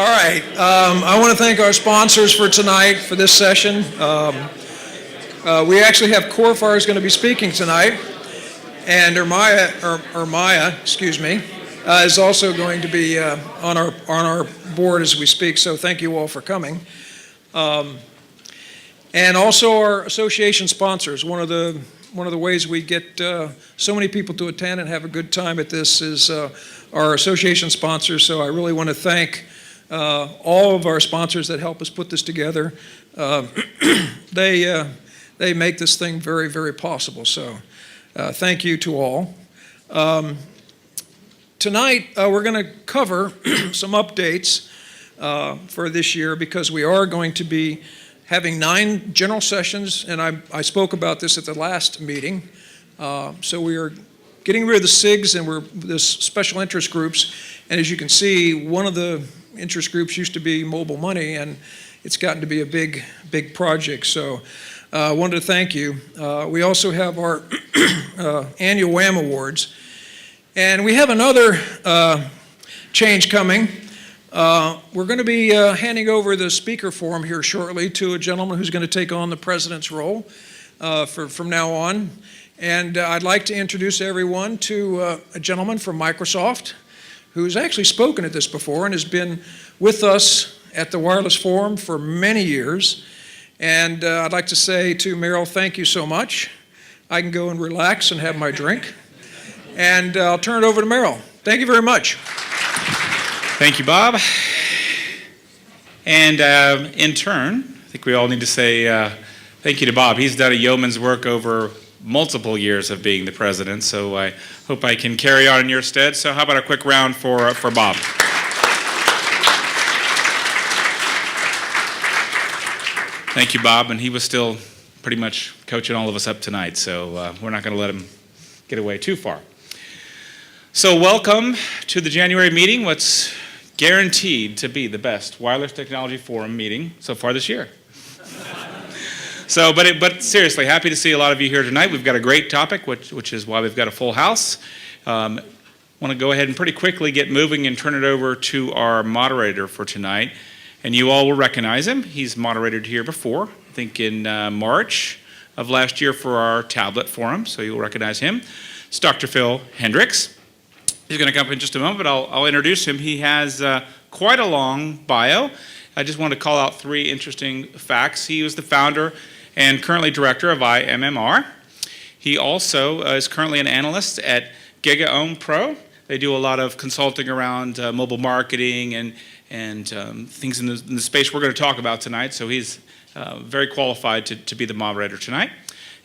All right. I want to thank our sponsors for tonight, for this session. We actually have Corfar is going to be speaking tonight, and Ermaya, is also going to be on our board as we speak. So thank you all for coming. And also our association sponsors. One of the ways we get so many people to attend and have a good time at this is our association sponsors. So I really want to thank all of our sponsors that help us put this together. They make this thing very, very possible. So thank you to all. Tonight we're going to cover some updates for this year because we are going to be having 9 general sessions, and I spoke about this at the last meeting. So we are getting rid of the SIGs and the special interest groups. And as you can see, one of the interest groups used to be mobile money, and it's gotten to be a big, big project. So I wanted to thank you. We also have our annual WAM Awards. And we have another change coming. We're going to be handing over the speaker forum here shortly to a gentleman who's going to take on the president's role from now on. And I'd like to introduce everyone to a gentleman from Microsoft who's actually spoken at this before and has been with us at the Wireless Forum for many years. And I'd like to say to Meryl, thank you so much. I can go and relax and have my drink. And I'll turn it over to Meryl. Thank you very much. Thank you, Bob. And in turn, I think we all need to say thank you to Bob. He's done a yeoman's work over multiple years of being the president, so I hope I can carry on in your stead. So how about a quick round for Bob? Thank you, Bob. And he was still pretty much coaching all of us up tonight, so we're not going to let him get away too far. So welcome to the January meeting, what's guaranteed to be the best wireless technology forum meeting so far this year. So, but seriously, happy to see a lot of you here tonight. We've got a great topic, which is why we've got a full house. Want to go ahead and pretty quickly get moving and turn it over to our moderator for tonight. And you all will recognize him. He's moderated here before, I think in March of last year for our tablet forum, so you'll recognize him. It's Dr. Phil Hendricks. He's going to come up in just a moment, but I'll introduce him. He has quite a long bio. I just want to call out 3 interesting facts. He was the founder and currently director of IMMR. He also is currently an analyst at GigaOhm Pro. They do a lot of consulting around mobile marketing and things in the space we're going to talk about tonight. So he's very qualified to be the moderator tonight.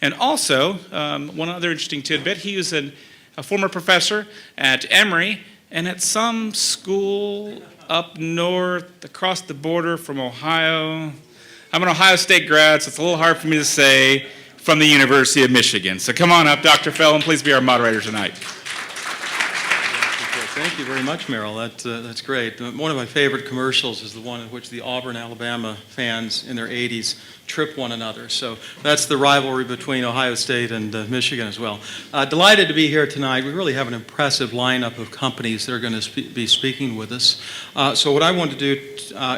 And also, one other interesting tidbit, he was a former professor at Emory and at some school up north across the border from Ohio. I'm an Ohio State grad, so it's a little hard for me to say, from the University of Michigan. So come on up, Dr. Phil, and please be our moderator tonight. Thank you very much, Meryl. That's great. One of my favorite commercials is the one in which the Auburn, Alabama fans in their 80s trip one another. So that's the rivalry between Ohio State and Michigan as well. Delighted to be here tonight. We really have an impressive lineup of companies that are going to be speaking with us. So what I want to do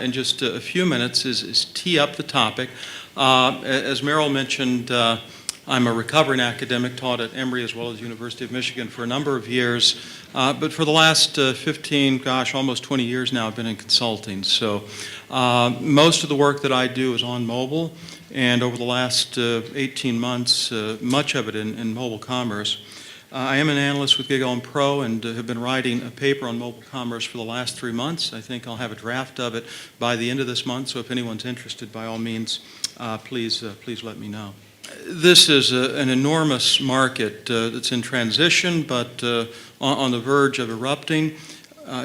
in just a few minutes is tee up the topic. As Meryl mentioned, I'm a recovering academic, taught at Emory as well as University of Michigan for a number of years. But for the last 15, almost 20 years now, I've been in consulting. So most of the work that I do is on mobile, and over the last 18 months, much of it in mobile commerce. I am an analyst with GigaOhm Pro and have been writing a paper on mobile commerce for the last 3 months. I think I'll have a draft of it by the end of this month, so if anyone's interested, by all means, please let me know. This is an enormous market that's in transition, but on the verge of erupting.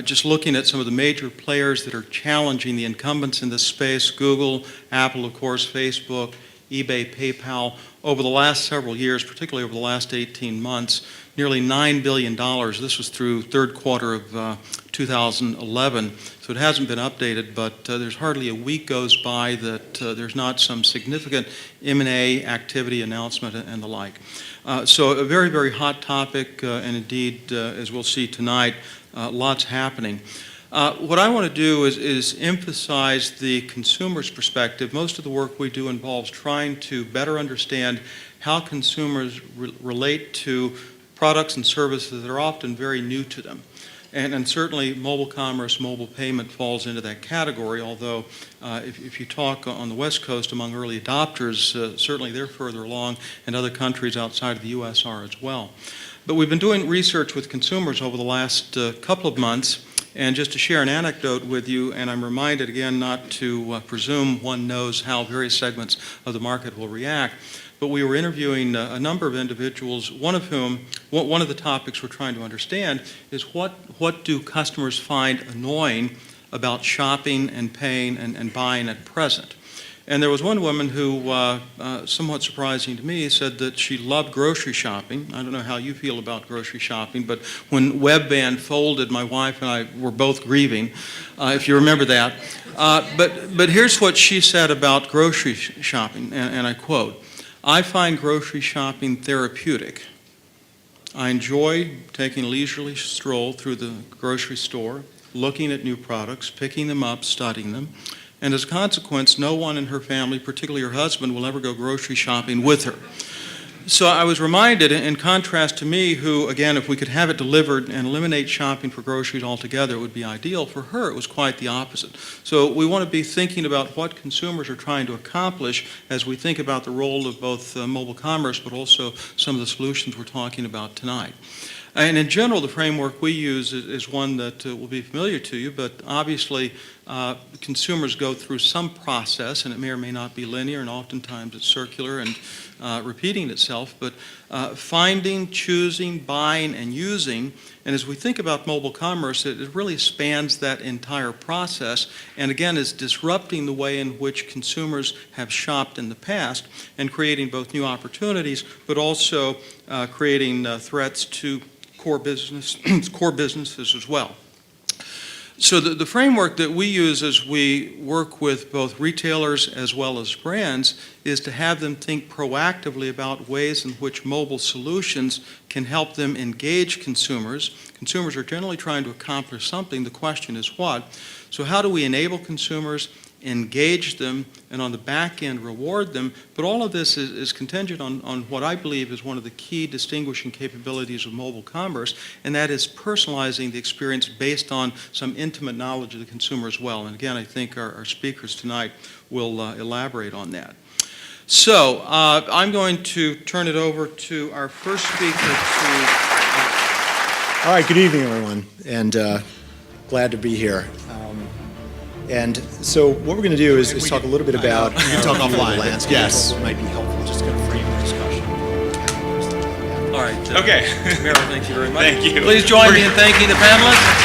Just looking at some of the major players that are challenging the incumbents in this space, Google, Apple, of course, Facebook, eBay, PayPal, over the last several years, particularly over the last 18 months, nearly $9 billion. This was through third quarter of 2011, so it hasn't been updated, but there's hardly a week goes by that there's not some significant M&A activity, announcement, and the like. So a very, very hot topic, and indeed, as we'll see tonight, lots happening. What I want to do is emphasize the consumer's perspective. Most of the work we do involves trying to better understand how consumers relate to products and services that are often very new to them. And certainly mobile commerce, mobile payment falls into that category, although if you talk on the West Coast among early adopters, certainly they're further along, and other countries outside of the U.S. are as well. But we've been doing research with consumers over the last couple of months, and just to share an anecdote with you, and I'm reminded again not to presume one knows how various segments of the market will react, but we were interviewing a number of individuals, one of whom, one of the topics we're trying to understand is what do customers find annoying about shopping and paying and buying at present. And there was one woman who, somewhat surprising to me, said that she loved grocery shopping. I don't know how you feel about grocery shopping, but when Webband folded, my wife and I were both grieving, if you remember that. But here's what she said about grocery shopping, and I quote, "I find grocery shopping therapeutic. I enjoy taking a leisurely stroll through the grocery store, looking at new products, picking them up, studying them. And as a consequence, no one in her family, particularly her husband, will ever go grocery shopping with her." So I was reminded, in contrast to me, who, again, if we could have it delivered and eliminate shopping for groceries altogether, it would be ideal. For her, it was quite the opposite. So we want to be thinking about what consumers are trying to accomplish as we think about the role of both mobile commerce, but also some of the solutions we're talking about tonight. And in general, the framework we use is one that will be familiar to you, but obviously consumers go through some process, and it may or may not be linear, and oftentimes it's circular and repeating itself, but finding, choosing, buying, and using. And as we think about mobile commerce, it really spans that entire process, and again is disrupting the way in which consumers have shopped in the past and creating both new opportunities, but also creating threats to core businesses as well. So the framework that we use as we work with both retailers as well as brands is to have them think proactively about ways in which mobile solutions can help them engage consumers. Consumers are generally trying to accomplish something. The question is what? So how do we enable consumers, engage them, and on the back end reward them? But all of this is contingent on what I believe is one of the key distinguishing capabilities of mobile commerce, and that is personalizing the experience based on some intimate knowledge of the consumer as well. And again, I think our speakers tonight will elaborate on that. So I'm going to turn it over to our first speaker All right, good evening, everyone, and glad to be here. And so what we're going to do is talk a little bit about talk offline. landscape. Yes. What might be helpful, just to kind of frame the discussion. All right. Okay. Meryl, thank you very much. Thank you. Please join me in thanking the panelists.